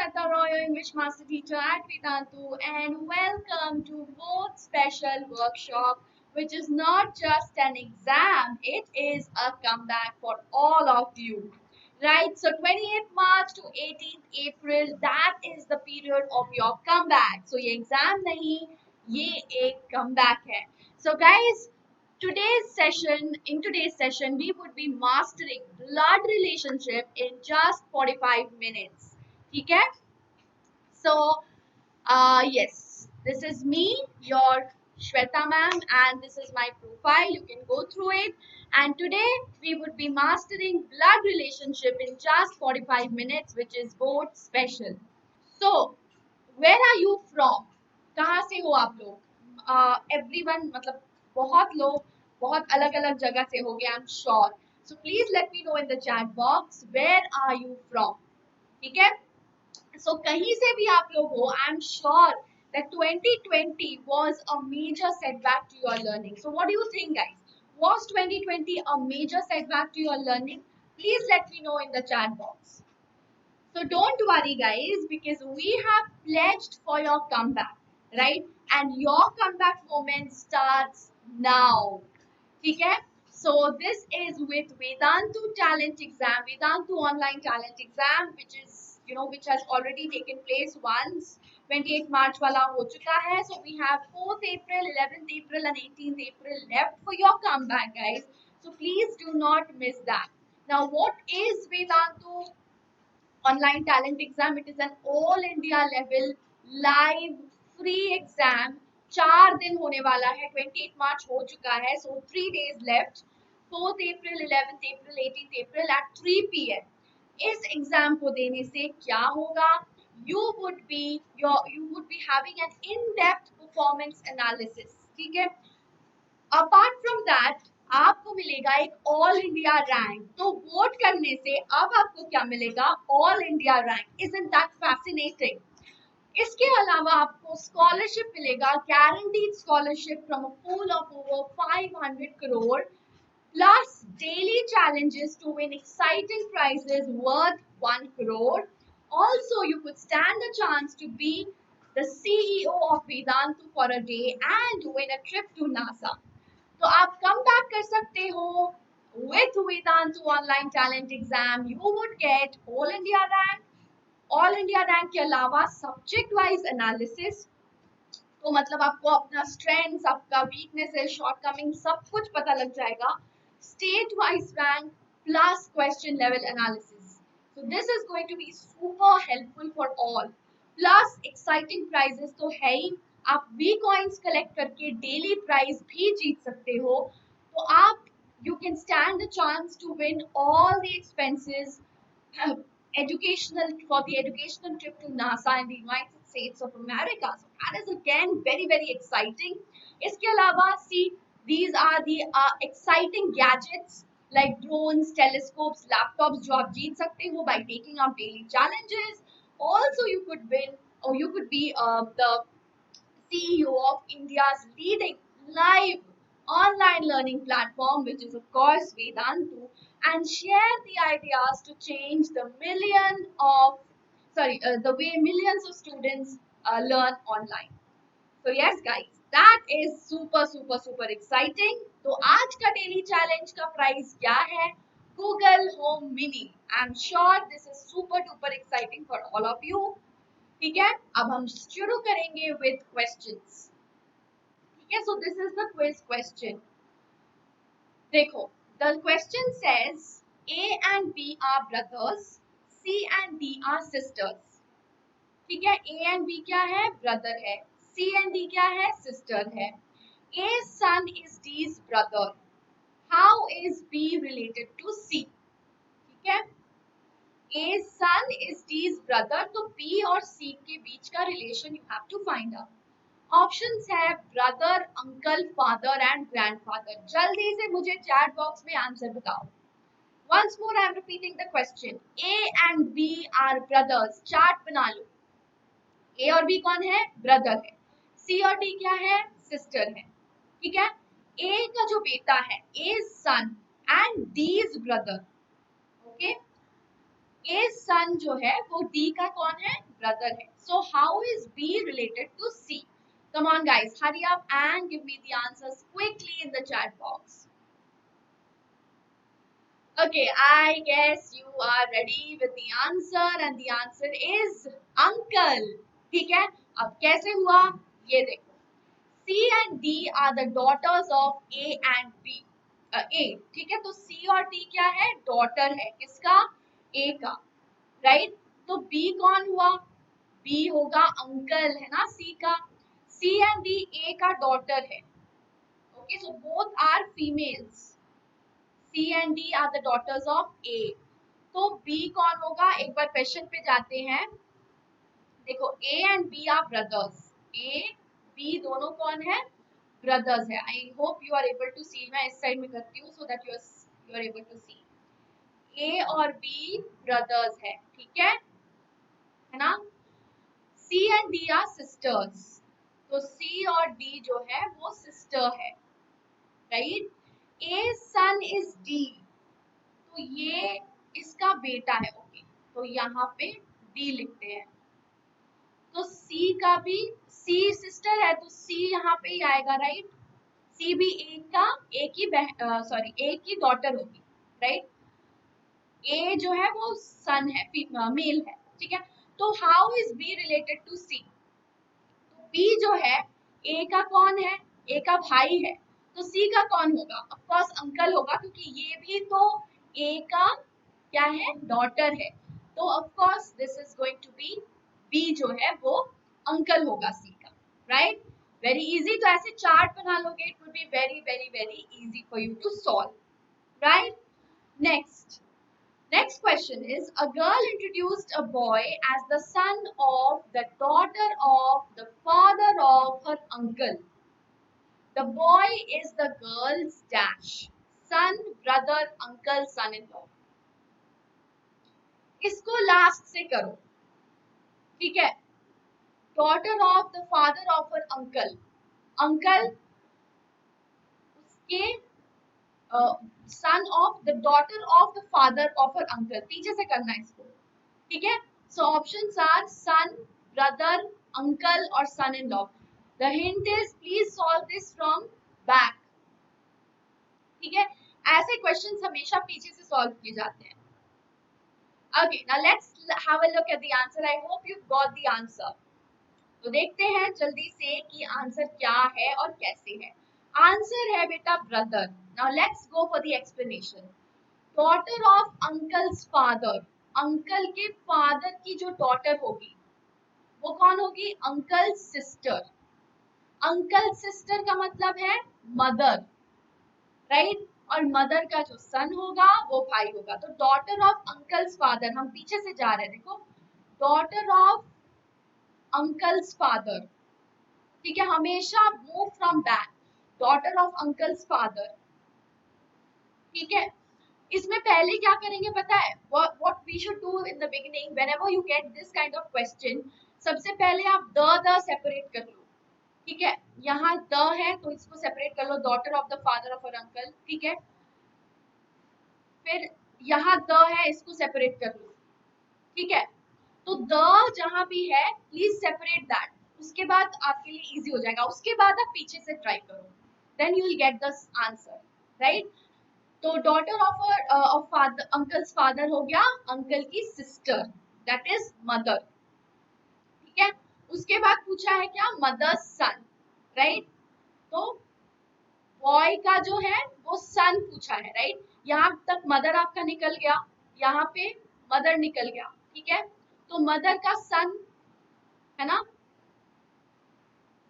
Shweta Roy, your English Master Teacher at Vedantu, and welcome to both special workshop, which is not just an exam, it is a comeback for all of you. Right, so 28th March to 18th April, that is the period of your comeback. So ये exam नहीं, ये एक comeback है. So guys, in today's session we would be mastering blood relationship in just 45 minutes. ठीक है? So yes, this is me, your Shweta ma'am, and this is my profile. You can go through it. And today we would be mastering blood relationship in just 45 minutes, which is both special. So, where are you from? कहाँ से हो आप लोग? Everyone मतलब बहुत लोग बहुत अलग अलग जगह से होंगे, I'm sure. So please let me know in the chat box where are you from? ठीक है? So कहीं से भी आप लोग हो, I'm sure that 2020 was a major setback to your learning. So what do you think, guys? Was 2020 a major setback to your learning? Please let me know in the chat box. So don't worry, guys, because we have pledged for your comeback, right? And your comeback moment starts now. Okay? So this is with Vedantu Talent Exam, Vedantu Online Talent Exam, which is which has already taken place once. 28th March wala ho chuka hai. So we have 4th April, 11th April, and 18th April left for your comeback, guys. So please do not miss that. Now, what is Vedantu Online Talent Exam? It is an all India level live free exam. 4 दिन होने वाला है. 28 मार्च हो चुका है, so 3 days left. 4th April, 11th April, 18th April at 3 p.m. इस exam को देने से क्या होगा? You would be having an in-depth performance analysis. ठीक है? अपार्ट फ्रॉम दैट आपको मिलेगा एक ऑल इंडिया रैंक. तो वोट करने से अब आपको क्या मिलेगा? All India rank. Isn't that fascinating? इसके अलावा आपको स्कॉलरशिप मिलेगा, guaranteed scholarship from a pool of over 500 crore plus daily challenges to win exciting prizes worth 1 crore. Also, you could stand a chance to be the CEO of Vedantu for a day and win a trip to NASA. तो आप come back कर सकते हो. With Vedantu Online Talent Exam, you would get All India rank के अलावा subject wise analysis. तो मतलब आपको अपना स्ट्रेंथ्स, आपका वीकनेसेस, शॉर्टकमिंग सब कुछ पता लग जाएगा. State wise rank plus question level analysis. So this is going to be super helpful for all. Plus exciting prizes तो है ही. आप वी कॉइन्स कलेक्ट करके डेली प्राइज भी जीत सकते हो. तो आप you can stand a chance to win all the expenses for the educational trip to NASA in the United States of America. So that is again very very exciting. इसके अलावा see, these are the exciting gadgets like drones, telescopes, laptops जो आप जीत सकते हो by taking up daily challenges. Also you could win, or you could be the CEO of India's leading live online learning platform, which is of course Vedantu, and share the ideas to change the way millions of students learn online. So yes guys, that is super super super exciting. तो आज का daily challenge का price क्या है? Google Home Mini. I'm sure this is super duper exciting for all of you. ठीक है? अब हम शुरू करेंगे with questions. ठीक है? So this is the quiz question. देखो, the question says A and B are brothers, C and D are sisters. ठीक है? A and B क्या है? ब्रदर है. C and D क्या है? सिस्टर है. A's son is D's brother. How is B related to C? ठीक है? A's son is D's brother. तो B और C के बीच का relation you have to find out. Options है brother, uncle, father and grandfather. जल्दी से मुझे चैट बॉक्स में आंसर बताओ. Once more I am repeating the question. A and B are brothers. Chart बना लो. A और B कौन है? ब्रदर है. C और D क्या है? सिस्टर है. ठीक है? A का जो बेटा है, A's son and D's brother. Okay? A son जो है वो डी का कौन है, ब्रदर है. So how is B related to C? Come on guys, hurry up and give me the answers quickly in the chat box. Okay, I guess you are ready with the answer and the answer is uncle. ठीक है, अब कैसे हुआ ये देखो. C and D are the daughters of A and B. A, ठीक है, तो C और D क्या है, डॉटर है किसका, A का, राइट. तो B कौन हुआ, B होगा अंकल है ना C का. C and D A का डॉटर है. Okay, so both are females. C and D are the daughters of A. तो B कौन होगा, एक बार क्वेश्चन पे जाते हैं. देखो A and B are brothers. A B दोनों कौन है, ब्रदर्स है. I hope you are able to see. मैं इस साइड में करती हूँ so that you are able to see. A और B ब्रदर्स है, ठीक है ना. C and D are sisters. तो C और D जो है वो सिस्टर है, right. A son is D. तो ये इसका बेटा है. ओके, तो यहाँ पे डी लिखते हैं. तो सी का भी, सी सिस्टर है तो सी यहाँ पे ही आएगा, राइट. सी भी एक ही सॉरी एक ही डॉटर होगी, राइट. ए जो है वो सन है, मेल है, ठीक है. तो how is B related to C? तो बी जो है ए का कौन है, ए का भाई है. तो सी का कौन होगा, ऑफ कोर्स अंकल होगा, क्योंकि ये भी तो ए का क्या है, डॉटर है. तो of course this is going to be, B जो है वो अंकल होगा सी का, राइट. Very easy. तो ऐसे चार्ट बना लोगे, it will be very very very easy for you to solve, right. Next question is, a girl introduced a boy as the son of the daughter of the father of her uncle. The boy is the girl's dash. Son, brother, uncle, son-in-law. इसको last से करो, ठीक है. Daughter of the father of her uncle. Uncle उसके son of the daughter of the father of her uncle. पीछे से करना है इसको, ठीक है. So options are son, brother, uncle और son in law. The hint is please solve this from back, ठीक है. ऐसे क्वेश्चंस हमेशा पीछे से सॉल्व किए जाते हैं. Okay, now let's have a look at the answer. I hope you've got the answer. तो देखते हैं जल्दी से कि आंसर क्या है और कैसे है. आंसर है बेटा brother. Now let's go for the explanation. Daughter of uncle's father. Uncle के फादर की जो डॉटर होगी वो कौन होगी, अंकल सिस्टर. अंकल सिस्टर का मतलब है मदर, राइट. और मदर का जो सन होगा वो भाई होगा. तो डॉटर ऑफ अंकल्स फादर, हम पीछे से जा रहे हैं, देखो. डॉटर ऑफ अंकल्स फादर, ठीक है. हमेशा move from back. Daughter of uncle's father, ठीक है. इसमें पहले क्या करेंगे पता है, what we should do in the beginning whenever you get this kind of question. सबसे पहले आप द सेपरेट कर लो, ठीक है. यहाँ द है तो इसको सेपरेट कर लो, daughter of the father of uh uncle, ठीक है. फिर यहाँ द है, इसको सेपरेट कर लो, ठीक है. तो द जहां भी है प्लीज सेपरेट दैट. उसके बाद आपके लिए इजी हो जाएगा. उसके बाद आप पीछे से ट्राई करो, then you will get the answer, right. तो daughter of father, uncle's father हो गया अंकल की सिस्टर, दैट इज मदर, ठीक है. उसके बाद पूछा है क्या, मदर्स सन, राइट. तो बॉय का जो है वो सन पूछा है, राइट. यहाँ तक मदर आपका निकल गया, यहाँ पे मदर निकल गया, ठीक है. तो मदर का सन है ना,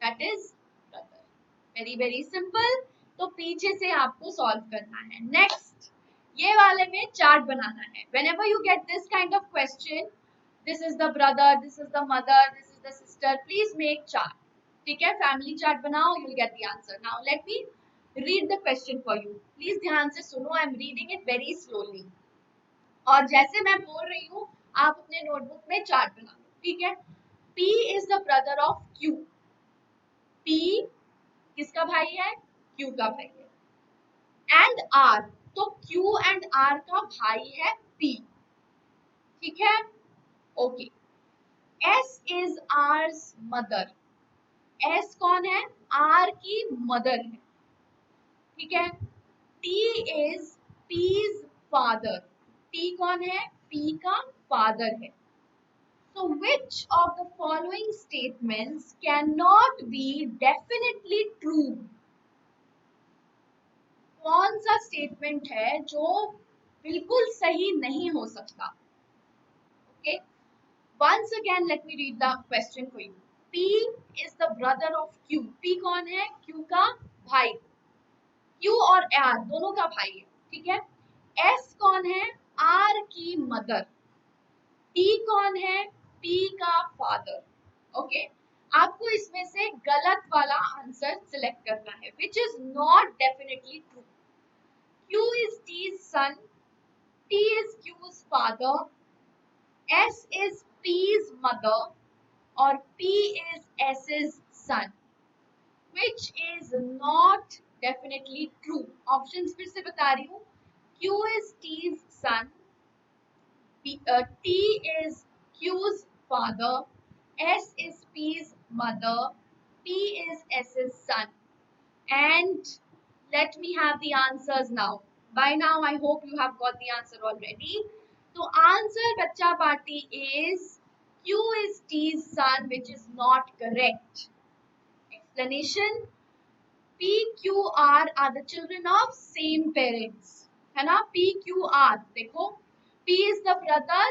that is brother. Very very simple. तो पीछे से आपको सॉल्व करना है. नेक्स्ट, ये वाले में चार्ट बनाना है. Whenever you get this kind of question, this is the brother, this is the mother, this is the sister, please make chart, ठीक है. फैमिली चार्ट बनाओ, you will get the answer. Now let me read the question for you. Please ध्यान से सुनो, I am reading it very slowly. और जैसे मैं बोल रही हूँ आप अपने नोटबुक में चार्ट बना लो, ठीक है. P is the brother of Q. P किसका भाई है, Q का भाई है. And R, तो Q and R का भाई है P, ठीक है, okay. S is R's mother, S कौन है, आर की मदर है, ठीक है। T is P's father, T कौन है, पी का फादर है। So which of the following statements cannot be definitely true? कौन सा स्टेटमेंट है जो बिल्कुल सही नहीं हो सकता? Okay. Once again, let me read the question for you. P is the brother of Q. P कौन है, Q का भाई। Q और R दोनों का भाई है, ठीक है। S कौन है, R की मदर। T कौन है, P का फादर। ओके, आपको इसमें से गलत वाला आंसर सिलेक्ट करना है, which is not definitely true. Q is T's son, T is Q's father, S is P's mother, और P is S's son, which is not definitely true. Options फिर से बता रही हूँ। Q is T's son, T is Q's father, S is P's mother, P is S's son. And let me have the answers now. By now, I hope you have got the answer already. So answer Bacha Party is Q is T's son, which is not correct. Explanation: P, Q, R are the children of same parents. है ना? P, Q, R. देखो, P is the brother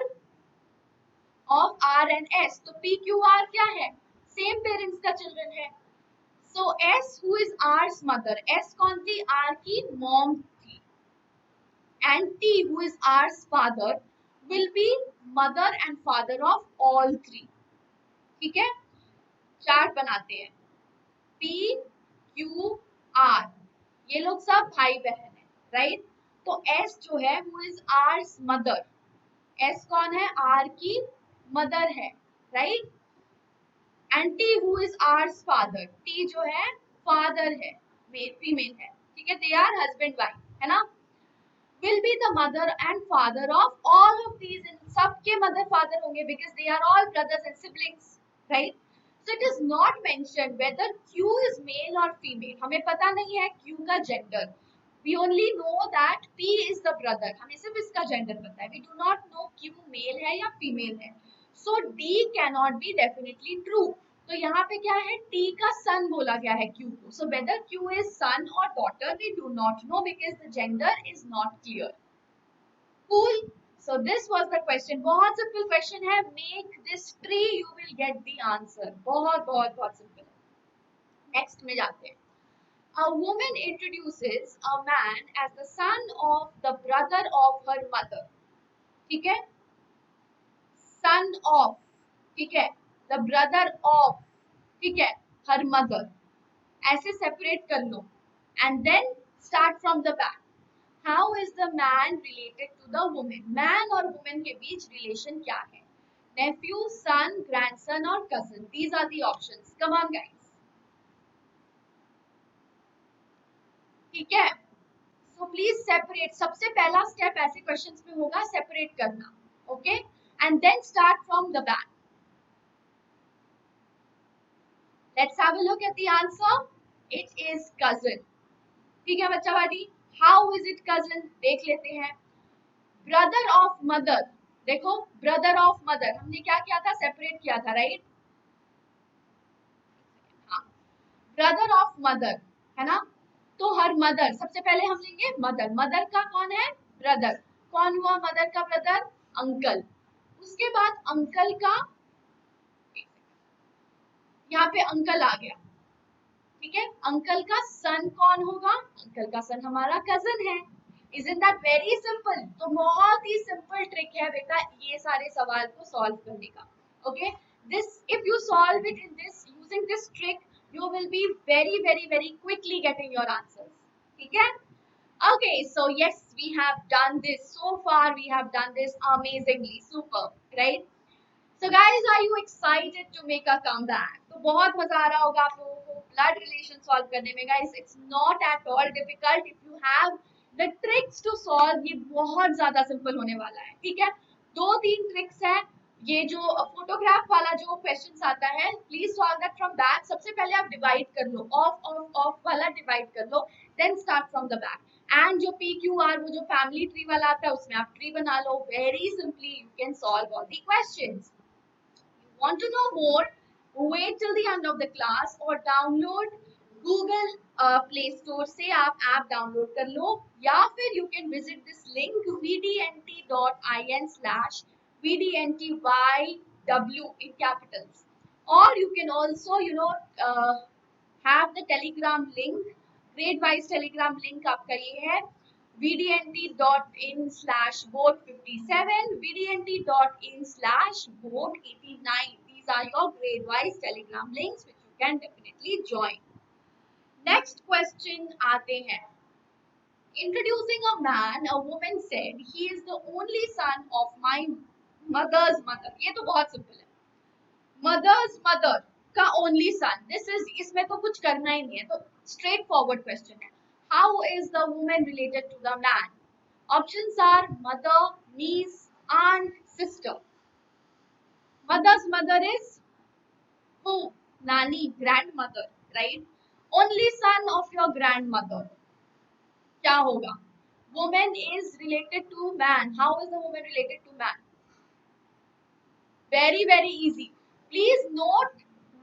of R and S. तो P, Q, R क्या है? Same parents का children है. So S who is R's mother, S कौन थी, R की mom थी, and T who is R's father will be mother and father of all three. ठीक है, चार्ट बनाते हैं। P, Q, R ये लोग सब भाई बहन है, राइट। तो S जो है who is R's mother, S कौन है, R की मदर है, right. And T who is R's father, T जो है फादर है, फीमेल है, ठीक है। दे आर हस्बैंड वाइफ, है ना। will be the mother and father of all of these, in सबके mother father होंगे because they are all brothers and siblings, right? So it is not mentioned whether Q is male or female. हमें पता नहीं है Q का gender. We only know that P is the brother. हमें सिर्फ इसका gender पता है. We do not know Q male है या female है. So D cannot be definitely true. तो यहाँ पे क्या है, T का son बोला गया है Q को. So whether Q is son or daughter, we do not know because the gender is not clear. Cool. So this was the question. बहुत simple question है. Make this tree, you will get the answer. बहुत बहुत बहुत simple. Next में जाते हैं. A woman introduces a man as the son of the brother of her mother. ठीक है? Son of, ठीक है? The brother of, ठीक है? Her mother. ऐसे separate कर लो. And then start from the back. How is the man related to the woman? Man और woman के बीच relation क्या है? Nephew, son, grandson और cousin. These are the options. Come on, guys. ठीक है? So please separate. सबसे पहला step ऐसे questions में होगा separate करना. Okay? And then start from the back. Let's have a look at the answer. It is cousin. ठीक है बच्चा वाली? How is it cousin? देख लेते हैं. Brother of mother. देखो, brother of mother हमने क्या किया था, separate किया था, right? हाँ, brother of mother है ना. तो हर मदर, सबसे पहले हम लेंगे मदर. मदर का कौन है, ब्रदर. कौन हुआ मदर का ब्रदर, अंकल. उसके बाद अंकल का, यहाँ पे अंकल आ गया, ठीक है. अंकल का सन कौन होगा, अंकल का सन हमारा कजन है. Isn't that very simple? तो बहुत ही सिंपल ट्रिक है बेटा ये सारे सवाल को सॉल्व करने का. Okay, this if you solve it in this using this trick, you will be very quickly getting your answers. ठीक है. Okay, so yes, we have done this. So far we have done this amazingly, super, right? So guys, are you excited to make a comeback? तो बहुत मजा आ रहा होगा आप लोगों को blood relation solve करने में. Guys, it's not at all difficult if you have the tricks to solve. ये बहुत ज़्यादा simple होने वाला है, ठीक है? दो तीन ट्रिक्स है। ये जो फोटोग्राफ वाला जो क्वेश्चन आता है, please solve that from back. सबसे पहले आप डिवाइड कर लो, ऑफ ऑफ ऑफ वाला डिवाइड कर लो, then start from the back. And जो पी क्यू आर, वो जो फैमिली ट्री वाला आता है, उसमें आप ट्री बना लो। Very simply you can solve all the questions. Want to know more? Wait till the end of the class or download Google Play Store से आप ऐप डाउनलोड कर लो, या फिर you can visit this link vdnt.in/vdntyw in capitals, or you can also have the Telegram link, grade wise Telegram link आपका ये है vdnt.in/vote57, vdnt.in/vote89. These are your grade wise Telegram links which you can definitely join. Next question आते हैं. Introducing a man, a woman said, he is the only son of my mother's mother. ये तो बहुत simple है. Mother's mother का only son. This is, इसमें तो कुछ करना ही नहीं है, तो straight forward question है. How is the woman related to the man? Options are mother, niece, aunt, sister. Mother's mother is who? Nani, grandmother, right? Only son of your grandmother. क्या होगा? Woman is related to man. How is the woman related to man? Very very easy. Please note,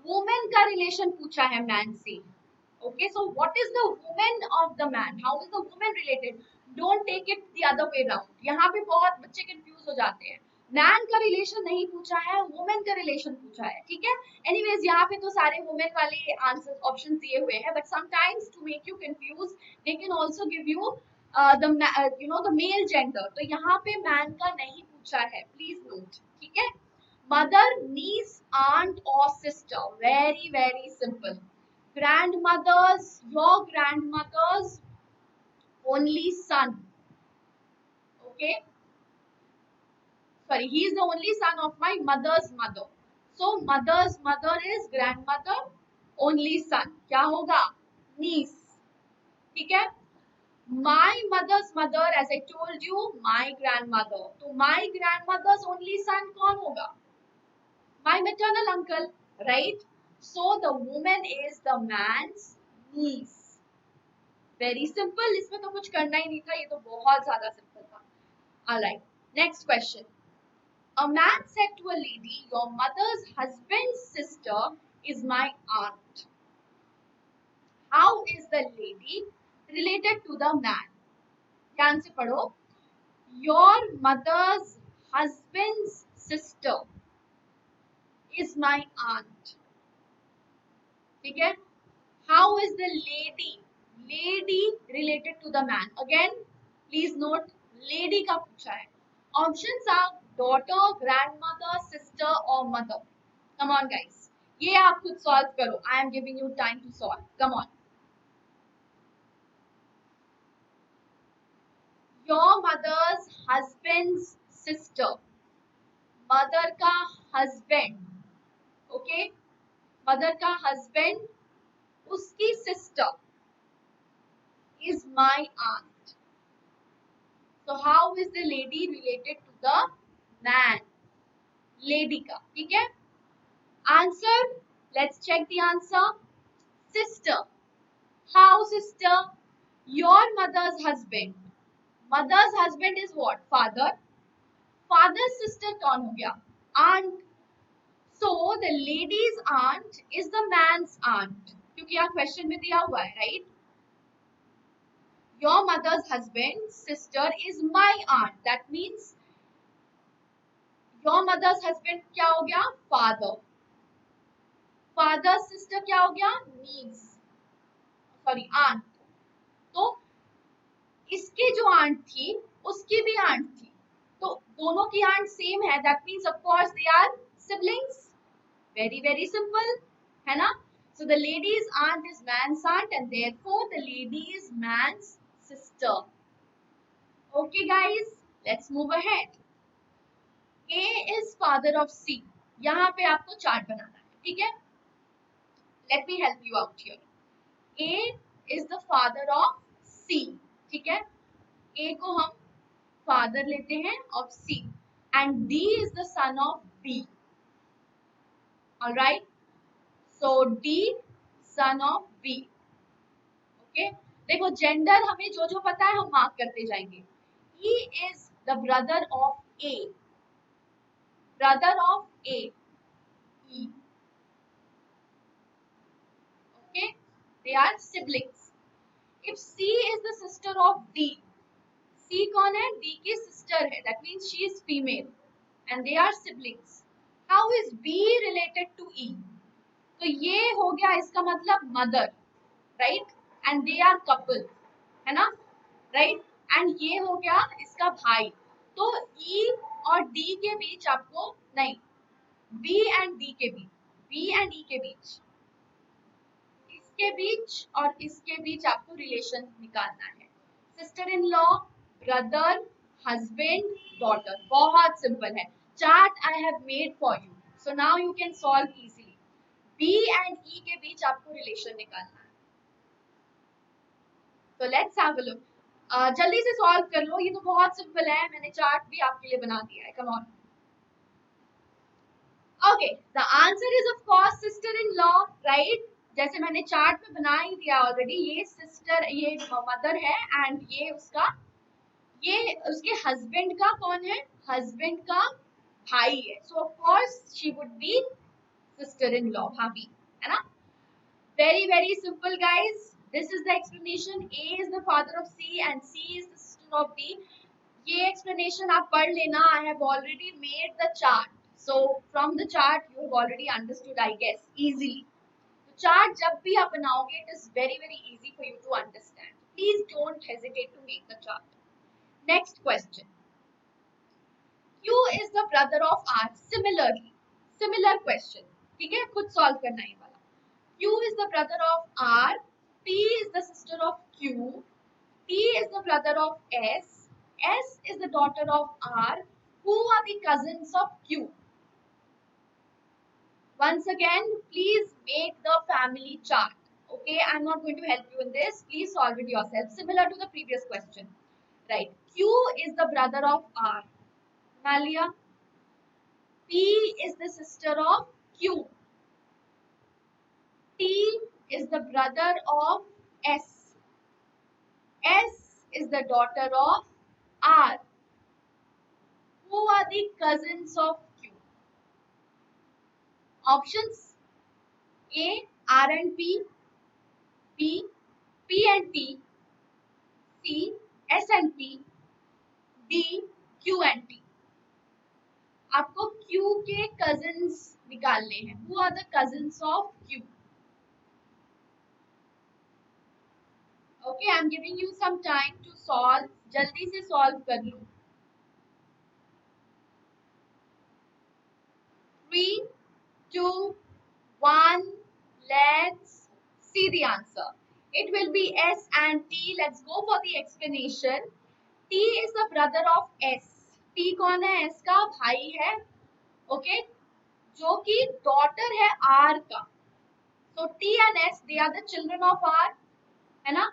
woman का relation पूछा है man से. Okay, so what is the woman of the man? How is the woman related? Don't take it the other way round. यहाँ पे बहुत बच्चे confuse हो जाते हैं. Man का relation नहीं पूछा है, woman का relation पूछा है, ठीक है? Anyways, यहाँ पे तो सारे woman वाले आंसर ऑप्शन दिए हुए हैं, but sometimes to make you confused, they can also give you the the male gender. तो यहाँ पे man का नहीं पूछा है, please note, ठीक है? Mother, niece, aunt or sister. Very very simple. Grandmothers, your grandmother's only son. Okay, sorry, he is the only son of my mother's mother. So mother's mother is grandmother, only son. क्या होगा? Niece. ठीक है? My mother's mother, as I told you, my grandmother. तो my grandmother's only son कौन होगा? My maternal uncle, right? So the woman is the man's niece. Very simple. इसमें तो कुछ करना ही नहीं था, ये तो बहुत ज्यादा सिंपल था. Alright, next question. A man said to a lady, your mother's husband's sister is my aunt. How is the lady related to the man? ध्यान से पढ़ो. Your mother's husband's sister is my aunt. ठीक है? How is the lady related to the man? Again, please note, lady का पूछा है. Options are daughter, grandmother, sister or mother. Come on guys, ये आप खुद solve करो. I am giving you time to solve. Come on. Your mother's husband's sister. Mother का husband. Okay? Mother का husband, उसकी sister is my aunt. So how is the lady related to the man? Lady का, ठीक है? Answer, let's check the answer. Sister. How sister? Your mother's husband. Mother's husband is what? Father. Father's sister कौन हो गया? Aunt. So the lady's aunt is the man's aunt. क्योंकि यहाँ question में दिया हुआ है, right? Your mother's husband's sister is my aunt. That means your mother's husband क्या हो गया? Father. Father's sister क्या हो गया? Niece. Sorry, aunt. तो इसके जो aunt थी, उसकी भी aunt थी. तो दोनों की aunt same है. That means of course they are siblings. Very very simple, है ना? So the lady's aunt is man's aunt and therefore the lady is man's sister. Okay guys, let's move ahead. A is father of C. यहाँ पे आपको chart बनाना है, ठीक है? Let me help you out here. A is the father of C. ठीक है? A को हम father लेते हैं of C. and D is the son of B. All right. So D son of B. Okay. देखो gender हमें जो जो पता है हम मार्क करते जाएंगे. He is the brother of A. Brother of A. E. Okay. They are siblings. If C is the sister of D. C कौन है? D की sister है. That means she is female. And they are siblings. How is B related to E? तो ये हो गया इसका मतलब mother, right? And they are couple, है ना? Right? And ये हो गया इसका भाई. तो E और D के बीच आपको नहीं, B and D के बीच, B and E के बीच, इसके बीच और इसके बीच आपको रिलेशन निकालना है. Sister in law, brother, husband, daughter. बहुत सिंपल है. Chart I have made for you, so now you can solve easily. B and E के बीच आपको रिलेशन निकालना है. तो लेट्स हैव अ लुक. जल्दी से सॉल्व कर लो, ये तो बहुत सिंपल है. मैंने चार्ट भी आपके लिए बना दिया है. Come on. Okay, the answer is of course sister in law, right? जैसे मैंने चार्ट में बना ही दिया ऑलरेडी. ये सिस्टर, ये मदर है एंड ये उसका, ये उसके हस्बैंड का कौन है? हस्बैंड का भाई है. सो of course she would be sister in law, भाभी, है ना? Very very simple guys. This is the explanation. A is the father of C and C is the sister of B. ये explanation आप पढ़ लेना. I have already made the chart. So from the chart you have already understood, I guess, easily. तो chart जब भी आप बनाओगे, it is very very easy for you to understand. Please don't hesitate to make the chart. Next question. Q is the brother of R. Similarly, similar question. ठीक है, खुद solve करना है वाला. Q is the brother of R, P is the sister of Q, T is the brother of S, S is the daughter of R. Who are the cousins of Q? Once again, please make the family chart. Okay, I'm not going to help you in this. Please solve it yourself. Similar to the previous question. Right. Q is the brother of R. Malia. P is the sister of Q. T is the brother of S. S is the daughter of R. Who are the cousins of Q? Options: A, R and P, B, P and T, C, S and P, D, Q and T. आपको Q के cousins निकालने हैं. Who are the cousins of Q? Okay, I'm giving you some time to solve. जल्दी से solve कर लो. 3, 2, 1. Let's see the answer. It will be S and T. Let's go for the explanation. T is the brother of S. T कौन है? S का भाई है. Okay, जो कि daughter है R का. So T and S, they are the children of R, है ना?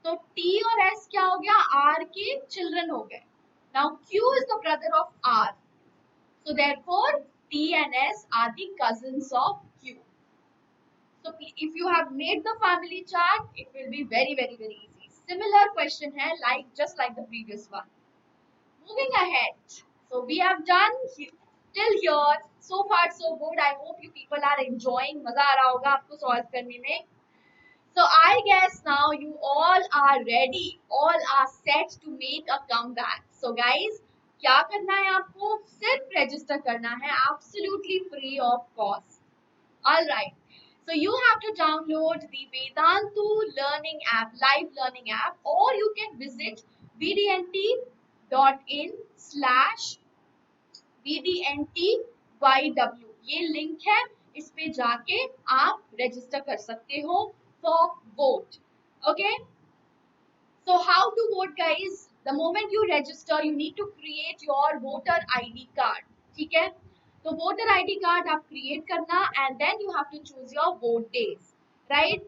तो T और S क्या हो गया? R के children हो गए. Now Q is the brother of R. So therefore T and S are the cousins of Q. So if you have made the family chart, it will be very very very easy. Similar question है, like just like the previous one. Moving ahead. So we have done till here. So far so good. I hope you people are enjoying. मजा आ रहा होगा आपको solve करने में. So I guess now you all are ready, all are set to make a comeback. So guys, क्या करना है आपको? सिर्फ register करना है, absolutely free of cost. All right. So you have to download the Vedantu Learning app, live learning app, or you can visit vdnt.in/vdntyw. ये link है, इस पे जाके आप रजिस्टर कर सकते हो for vote. Okay, so how to vote guys? The moment you register, you need to create your voter ID card. ठीक है, तो voter ID card आप create करना and then you have to choose your vote days, right?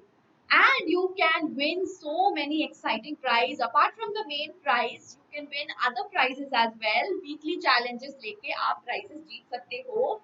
and you can win so many exciting prizes. Apart from the main prize, you can win other prizes as well. Weekly challenges लेके आप prizes जीत सकते हो.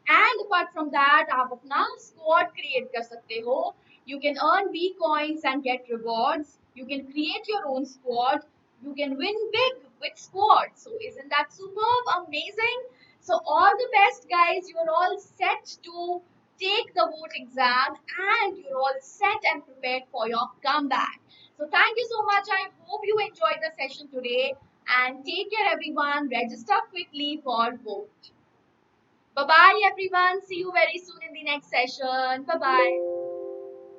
And apart from that, आप अपना squad create कर सकते हो. You can earn B coins and get rewards. You can create your own squad. You can win big with squad. So isn't that superb? Amazing. So all the best, guys. You're all set to take the vote exam and you're all set and prepared for your comeback. So thank you so much. I hope you enjoyed the session today and take care everyone. Register quickly for vote. Bye bye everyone. See you very soon in the next session. Bye bye.